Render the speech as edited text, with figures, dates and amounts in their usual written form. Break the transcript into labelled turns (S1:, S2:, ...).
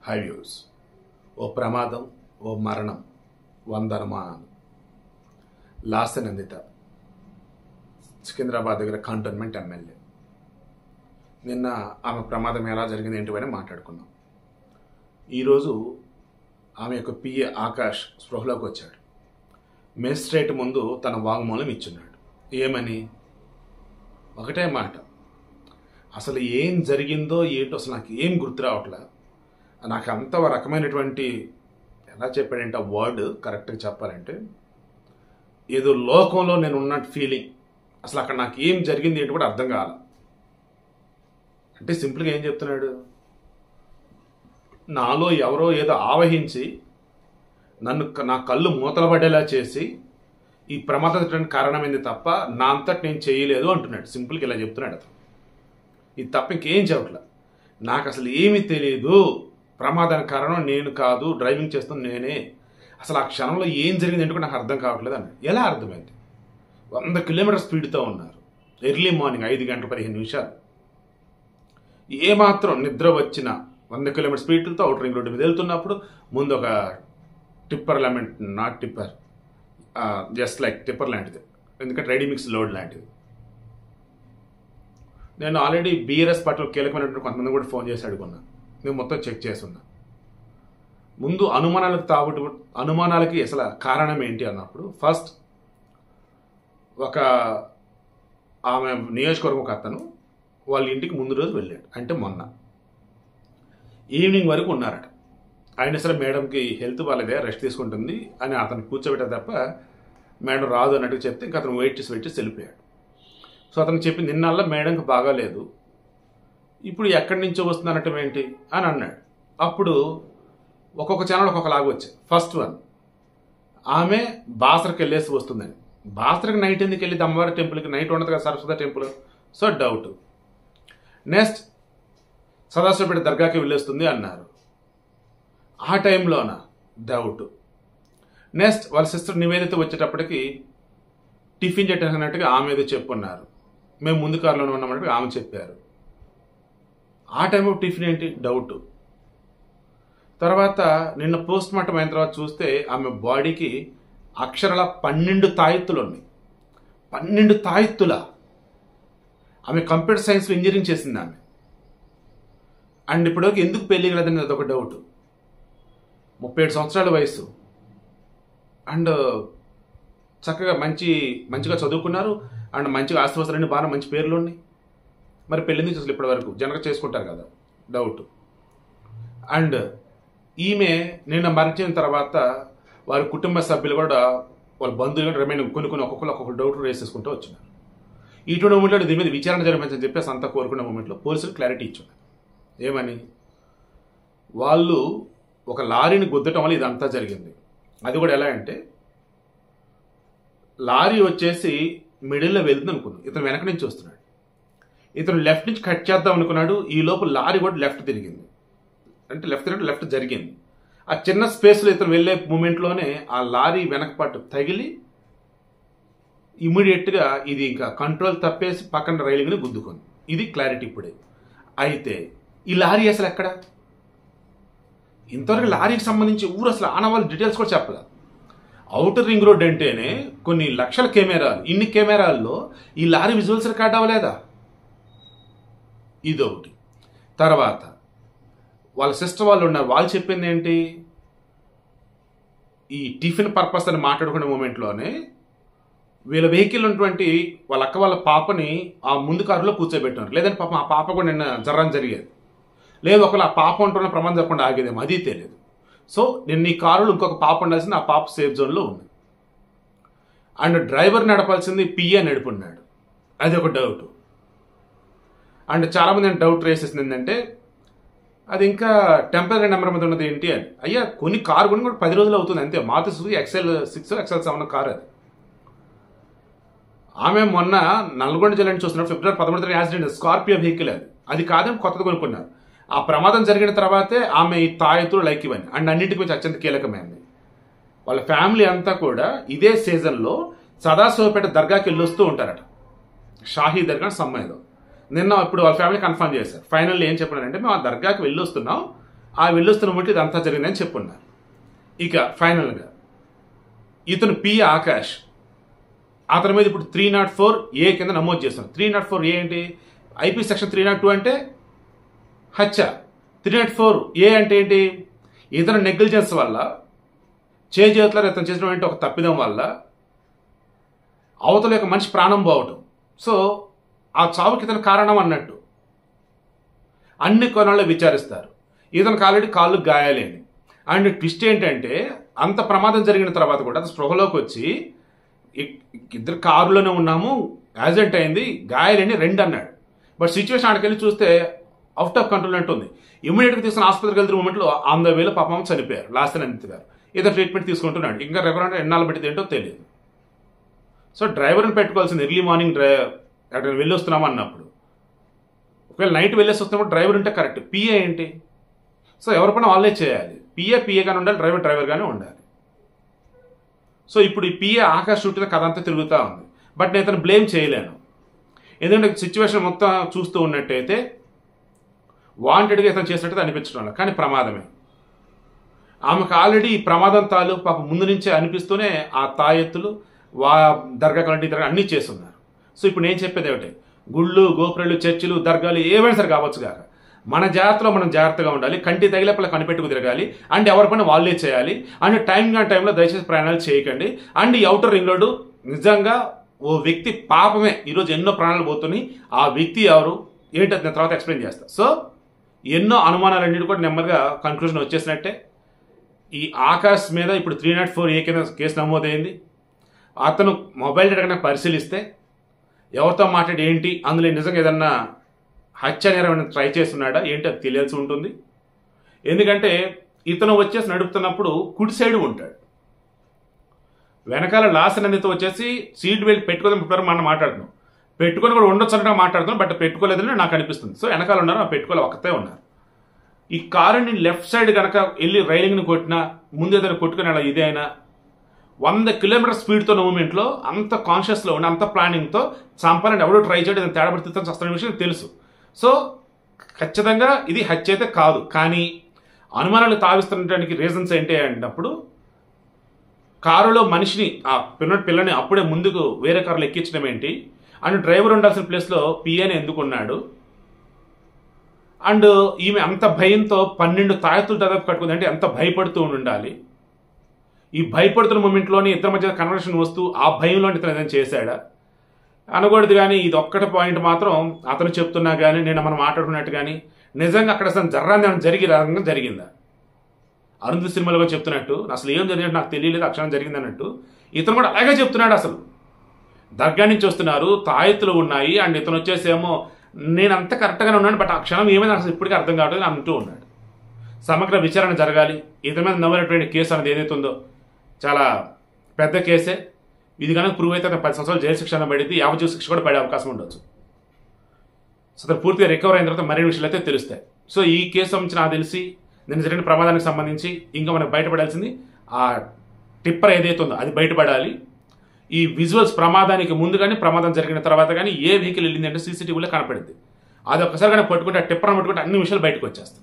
S1: High views. ఓ ప్రమాదం, ఓ మరణం, 100 అనుమానాలు. లాస్ట్ నందిత సికింద్రాబాద్ దగ్గర కంటోన్మెంట్ ఎమ్మెల్యే. నిన్న ఆమె ప్రమాదం ఎలా జరిగింది ఏంటివని మాట్లాడుకున్నాం. ఈరోజు ఆమె యొక్క పిఏ ఆకాష్ స్పృహలోకి వచ్చాడు. మేజిస్ట్రేట్ ముందు తన వాంగ్మూలం ఇచ్చున్నాడు. ఏమని? ఒకటే మాట, అసలు ఏం జరిగిందో ఏంటో అసలు నాకు ఏం గుర్తు రావట్లే. నాకు అంత రకమైనటువంటి ఎలా చెప్పాడంటే ఆ వర్డ్ కరెక్ట్గా చెప్పాలంటే ఏదో లోకంలో నేను ఉన్నట్టు ఫీలింగ్. అసలు అక్కడ నాకు ఏం జరిగింది ఏంటి కూడా అర్థం కావాలి. అంటే సింపుల్గా ఏం చెప్తున్నాడు, నాలో ఎవరో ఏదో ఆవహించి నా కళ్ళు మూతలబడేలా చేసి ఈ ప్రమాదం కారణమైంది తప్ప నా అంతటి నేను చేయలేదు అంటున్నాడు. సింపుల్గా ఇలా చెప్తున్నాడు అతను. ఇది తప్ప ఇంకేం చెప్పట్లే. నాకు అసలు ఏమీ తెలియదు, ప్రమాదానికి కారణం నేను కాదు, డ్రైవింగ్ చేస్తున్న నేనే, అసలు ఆ క్షణంలో ఏం జరిగింది అంటే కూడా నాకు అర్థం కావట్లేదు అన్నాడు. ఎలా అర్థమైంది? 100 కిలోమీటర్ స్పీడ్తో ఉన్నారు. ఎర్లీ మార్నింగ్ 5 గంటల 15 నిమిషాలు. ఏమాత్రం నిద్ర వచ్చిన 100 కిలోమీటర్ స్పీడ్తో అవుటర్ రింగ్ రోడ్డు మీద వెళ్తున్నప్పుడు ముందు ఒక tipper element, not tipper, just like tipper లాంటిది, ఎందుకంటే రెడీ మిక్స్ లోడ్ లాంటిది. నేను ఆల్రెడీ బీఆర్ఎస్ పార్టీలో కీలకమైనటువంటి కొంతమంది కూడా ఫోన్ చేసి అడుగున్నాను. నేను మొత్తం చెక్ చేస్తున్నా. ముందు అనుమానాలకి అసలు కారణం ఏంటి అన్నప్పుడు ఫస్ట్ ఒక ఆమె నియోజకవర్గం ఒక అతను వాళ్ళ ఇంటికి ముందు రోజు వెళ్ళాడు. అంటే మొన్న ఈవినింగ్ వరకు ఉన్నారట. ఆయన అసలు మేడంకి హెల్త్ బాగాలేదే, రెస్ట్ తీసుకుంటుంది అని అతను కూర్చోబెట్టారు తప్ప మేడం రాదు అన్నట్టుగా చెప్తే ఇంకా అతను వెయిట్ చేసి వెళ్ళిపోయాడు. సో అతను చెప్పింది నిన్నల్లా మేడంకి బాగాలేదు, ఇప్పుడు ఎక్కడి నుంచో వస్తుందనటం ఏంటి అని అన్నాడు. అప్పుడు ఒక్కొక్క ఛానల్ ఒక్కొక్కలాగా వచ్చాయి. ఫస్ట్ వన్, ఆమె బాసరకు వెళ్ళేసి వస్తుందని. బాసరకు నైట్ ఎందుకు వెళ్ళింది? అమ్మవారి టెంపుల్కి నైట్ ఉండదు కదా, Saraswati temple. So doubt. Next Sadashivpet దర్గాకి వెళ్ళేస్తుంది అన్నారు. ఆ టైంలోన డౌట్. నెక్స్ట్ వాళ్ళ సిస్టర్ నివేదిత వచ్చేటప్పటికి టిఫిన్ చేయటన్నట్టుగా ఆమె ఏదో చెప్పున్నారు. మేము ముందు కారులోనే ఉన్నామంటే ఆమె చెప్పారు. ఆ టైంలో టిఫిన్ ఏంటి? డౌట్. తర్వాత నిన్న పోస్ట్ మార్టం అయిన తర్వాత చూస్తే ఆమె బాడీకి అక్షరాల 12 తాయెత్తులు ఉన్నాయి. 12 తాయెత్తుల. ఆమె కంప్యూటర్ సైన్స్లో ఇంజనీరింగ్ చేసింది ఆమె. అండ్ ఇప్పటివరకు ఎందుకు పెళ్లి కలదని అదొక డౌట్. 37 సంవత్సరాల వయసు. అండ్ చక్కగా మంచిగా చదువుకున్నారు. అండ్ మంచిగా ఆస్తివస్తులన్నీ బాగా మంచి పేర్లు ఉన్నాయి. మరి పెళ్ళింది చూసి ఇప్పటి వరకు జనక చేసుకుంటారు కదా, డౌట్. అండ్ ఈమె నిన్న మరణించిన తర్వాత వారి కుటుంబ సభ్యులు కూడా వాళ్ళ బంధువులు కూడా రిమైనింగ్ కొన్ని ఒక్కొక్క డౌట్లు రేస్ చేసుకుంటూ వచ్చినారు. ఇటువంటి మూమెంట్లో దీని మీద విచారణ జరగమని చెప్పేసి అంతా కోరుకున్న మూమెంట్లో పోలీసులు క్లారిటీ ఇచ్చున్నారు. ఏమని? వాళ్ళు ఒక లారీని గుద్దటం వల్ల ఇదంతా జరిగింది. అది కూడా ఎలా అంటే లారీ వచ్చేసి మిడిల్లో వెళ్తుంది అనుకున్నాం, ఇతను వెనక నుంచి వస్తున్నాడు. ఇతను లెఫ్ట్ నుంచి కట్ చేద్దాం అనుకున్నాడు. ఈ లోపు లారీ కూడా లెఫ్ట్ తిరిగింది. అంటే లెఫ్ట్ జరిగింది. ఆ చిన్న స్పేస్లో ఇతను వెళ్ళే మూమెంట్లోనే ఆ లారీ వెనకపాటు తగిలి ఇమీడియట్గా ఇది ఇంకా కంట్రోల్ తప్పేసి పక్కన రైలింగ్ని గుద్దుకుంది. ఇది క్లారిటీ ఇప్పుడే. అయితే ఈ లారీ అసలు ఎక్కడ? ఇంతవరకు లారీకి సంబంధించి ఊరు అసలు ఆనవాళ్ళ డీటెయిల్స్ కూడా చెప్పలేదు. అవుటర్ రింగ్ రోడ్ అంటేనే కొన్ని లక్షల కెమెరాలు. ఇన్ని కెమెరాల్లో ఈ లారీ విజువల్స్ రికార్డ్ అవ్వలేదా? ఇదొకటి. తర్వాత వాళ్ళ సిస్టర్ వాళ్ళు ఉన్నారు. వాళ్ళు చెప్పింది ఏంటి? ఈ టిఫిన్ పర్పస్ అని మాట్లాడుకునే మూమెంట్లోనే వీళ్ళ వెహికల్ ఉన్నటువంటి వాళ్ళ అక్క వాళ్ళ పాపని ఆ ముందు కారులో కూర్చోబెట్టారు. లేదంటే పాపం ఆ పాప కూడా నిన్న జరిగేది. లేదు ఒకవేళ ఆ పాప ఉంటున్న ప్రమాదం జరగకుండా ఆగేదేమో, అది తెలియదు. సో నిన్న ఈ కారులో ఇంకొక పాప ఉండాల్సింది, ఆ పాప సేఫ్ జోన్లో ఉంది. అండ్ డ్రైవర్ నడపాల్సింది పిఏ నడుపున్నాడు. అది ఒక డౌట్. అండ్ చాలామంది డౌట్ రేస్ చేసింది ఏంటంటే అది ఇంకా టెంపరీ నెంబర్ మీద ఉన్నది ఏంటి అని. అయ్యా కొన్ని కారు కొని కూడా 10 రోజులు అవుతుంది అంతే. Maruti Suzuki XL6 XL7 car అది. ఆమె మొన్న నల్గొండ జిల్లా నుంచి చూస్తున్నారు. ఫిబ్రవరి 13 యాక్సిడెంట్, స్కార్పియో వెహికల్ అది. అది కాదని కొత్తది కొనుక్కున్నారు. ఆ ప్రమాదం జరిగిన తర్వాతే ఆమె ఈ తాయెత్తులు లైక్ ఇవన్నీ అండ్ అన్నింటికి వచ్చి అత్యంత కీలకమైంది. వాళ్ళ ఫ్యామిలీ అంతా కూడా ఇదే సీజన్లో సదాశివపేట దర్గాకి వెళ్ళొస్తూ ఉంటారట. షాహీ దర్గా సమ్మాయిలో. నిన్న ఇప్పుడు వాళ్ళ ఫ్యామిలీ కన్ఫర్మ్ చేశారు. ఫైనల్లీ ఏం చెప్పారంటే మేము ఆ దర్గాకి వెళ్ళొస్తున్నాం, ఆ వెళ్ళొస్తున్న బట్టి ఇదంతా జరిగిందని చెప్పున్నారు. ఇక ఫైనల్గా ఇతను పి ఆకాష్, అతని మీద ఇప్పుడు 304A కింద నమోదు చేస్తున్నారు. 304A ఏంటి? ఐపీ సెక్షన్ 302 అంటే హత్య. 304A అంటే ఏంటి? ఇతను నెగ్లిజెన్స్ వల్ల, చేతులలో ఇతను చేసినటువంటి ఒక తప్పిదం వల్ల అవతల యొక్క మనిషి ప్రాణం పోవటం. సో ఆ చావుకి ఇతను కారణం అన్నట్టు అన్ని కోణాల్లో విచారిస్తారు. ఇతనికి ఆల్రెడీ కాళ్ళు గాయాలేని. అండ్ ట్విస్ట్ ఏంటంటే అంత ప్రమాదం జరిగిన తర్వాత కూడా స్పృహలోకి వచ్చి ఇద్దరు కారులోనే ఉన్నాము, యాక్సిడెంట్ అయింది, గాయాలేని 2 అన్నాడు. బట్ సిచ్యువేషన్ ఆడికి వెళ్ళి చూస్తే అవుట్ ఆఫ్ కంట్రోల్ అంటుంది. ఇమీడియట్గా తీసుకుని ఆసుపత్రికి వెళ్తున్న మూమెంట్లో ఆన్ ద వేలో పాపం చనిపోయారు. లాస్ట్ అనంత్ గారు ఇతను ట్రీట్మెంట్ తీసుకుంటున్నాడు. ఇంకా రెఫరెంట్ ఎన్నాళ్ళు పట్టింది ఏంటో తెలియదు. సో డ్రైవర్ని పెట్టుకోవాల్సింది ఎర్లీ మార్నింగ్ అక్కడ వెళ్ళి వస్తున్నాము అన్నప్పుడు. ఒకవేళ నైట్ వెళ్ళేసి వస్తున్నప్పుడు డ్రైవర్ ఉంటే కరెక్ట్. పిఏ ఏంటి? సో ఎవరి పని వాళ్ళే చేయాలి. పిఏగానే ఉండాలి, డ్రైవర్గానే ఉండాలి. సో ఇప్పుడు ఈ పిఏ ఆకాశ్ చుట్టూ కథ అంతా తిరుగుతూ ఉంది. బట్ నేను ఇతను బ్లేమ్ చేయలేను. ఎందుకంటే సిచ్యువేషన్ మొత్తం చూస్తూ ఉన్నట్టయితే వాంటెడ్గా ఇతను చేసినట్టు అనిపించడం కానీ ప్రమాదమే. ఆమెకు ఆల్రెడీ ఈ ప్రమాదం తాలూ పాప ముందు నుంచే అనిపిస్తూనే ఆ తాయెత్తులు దర్గా కలంటి దర్గా అన్నీ చేస్తున్నారు. సో ఇప్పుడు నేను చెప్పేది ఏమిటి? గుళ్ళు, గోపురాలు, చర్చిలు, దర్గాలు ఏవైనా సరే కావచ్చు కాక మన జాగ్రత్తలో మనం జాగ్రత్తగా ఉండాలి. కంటి తగిలేపల కనిపెట్టుకు తిరగాలి. అండ్ ఎవరి పని వాళ్ళే చేయాలి. అండ్ టైంలో దయచేసి ప్రయాణాలు చేయకండి. అండ్ ఈ అవుటర్ రింగ్ రోడ్డు నిజంగా ఓ వ్యక్తి పాపమే ఈరోజు ఎన్నో ప్రాణాలు పోతున్నాయి. ఆ వ్యక్తి ఎవరు ఏంటది నేను తర్వాత ఎక్స్ప్లెయిన్ చేస్తాను. సో ఎన్నో అనుమానాలన్నిటి కూడా నెమ్మదిగా కన్క్లూజన్ వచ్చేసినట్టే. ఈ ఆకాశ్ మీద ఇప్పుడు 304A కింద కేసు నమోదైంది. అతను మొబైల్ డేటా కనుక పరిశీలిస్తే ఎవరితో మాట్లాడి ఏంటి, అందులో నిజంగా ఏదన్నా హత్య నేరం ట్రై చేస్తున్నాడా ఏంటి అది తెలియాల్సి ఉంటుంది. ఎందుకంటే ఇతను వచ్చేసి నడుపుతున్నప్పుడు కుడి సైడ్ ఉంటాడు. వెనకాల లాస్ట్ అనేది వచ్చేసి సీట్ బెల్ట్ పెట్టుకోదని మనం మాట్లాడుతున్నాం. పెట్టుకొని కూడా ఉండొచ్చు అన్నట్టు మాట్లాడుతున్నాం. బట్ పెట్టుకోలేదని నాకు అనిపిస్తుంది. సో వెనకాల ఉన్నారు, ఆ పెట్టుకోలే ఒక్కతే ఉన్నారు. ఈ కారుని లెఫ్ట్ సైడ్ కనుక వెళ్ళి రైలింగ్ని కొట్టినా, ముందు ఏదైనా కొట్టుకుని అలా ఇదే అయినా 100 కిలోమీటర్ స్పీడ్తో మూమెంట్లో అంత కాన్షియస్లో ఉండి అంత ప్లానింగ్తో చంపాలని ఎవడో ట్రై చేయడం తేడా పడితే వస్తున్న విషయం తెలుసు. సో ఖచ్చితంగా ఇది హత్య అయితే కాదు. కానీ అనుమానాలు తావిస్తున్నడానికి రీజన్స్ ఏంటి అన్నప్పుడు కారులో మనిషిని ఆ పిల్లని అప్పుడే ముందుకు వేరే కారులో ఎక్కించడం ఏంటి, అండ్ డ్రైవర్ ఉండాల్సిన ప్లేస్లో పిఏని ఎందుకున్నాడు, అండ్ ఈమె అంత భయంతో 12 తాయెత్తులు దాదాపు కట్టుకుంది అంటే ఎంత భయపడుతూ ఉండాలి. ఈ భయపడుతున్న మూమెంట్లోని ఇద్దరి మధ్య కన్వర్షన్ వస్తూ ఆ భయంలో ఇతను ఏదైనా చేశాడా అనకూడదు. కానీ ఇది ఒక్కటి పాయింట్ మాత్రం అతను చెప్తున్నా కానీ నేను మనం మాట్లాడుకున్నట్టు కానీ నిజంగా అక్కడ అసలు జరిగిందా? అరుంధతి సినిమాలో కూడా చెప్తున్నట్టు అసలు ఏం జరిగినట్టు నాకు తెలియలేదు, అక్షరం జరిగింది అన్నట్టు ఇతను కూడా అలాగే చెప్తున్నాడు. అసలు దర్గా నుంచి వస్తున్నారు, తాయెత్తులు ఉన్నాయి, అండ్ ఇతను వచ్చేసేమో నేను అంత కరెక్ట్గానే ఉన్నాను, బట్ ఆ క్షణం ఏమైనా అసలు ఇప్పటికీ అర్థం కావట్లేదు అంటూ ఉన్నాడు. సమగ్ర విచారణ జరగాలి. ఇతని మీద నవ్వునటువంటి కేసు అనేది ఏదైతే ఉందో చాలా పెద్ద కేసే. ఇది కనుక ప్రూవ్ అయితే 10 సంవత్సరాలు జైలు శిక్ష పడింది, యావజ్జీవ శిక్ష కూడా పడే అవకాశం ఉండొచ్చు. సో అతను పూర్తిగా రికవర్ అయిన తర్వాత మరిన్ని విషయాలు అయితే తెలుస్తాయి. సో ఈ కేసు సంబంధించి నాకు తెలిసి నిన్న జరిగిన ప్రమాదానికి సంబంధించి ఇంకా మనకు బయటపడాల్సింది ఆ టిప్పర్ ఏదైతే ఉందో అది బయటపడాలి. ఈ విజువల్స్ ప్రమాదానికి ముందు కానీ ప్రమాదం జరిగిన తర్వాత కానీ ఏ వెహికల్ వెళ్ళింది అంటే సీసీటీవీలో కనపడింది. అది ఒక్కసారి కానీ పట్టుకుంటే ఆ టిప్పర్ని పట్టుకుంటే అన్ని విషయాలు బయటకు వచ్చేస్తాయి.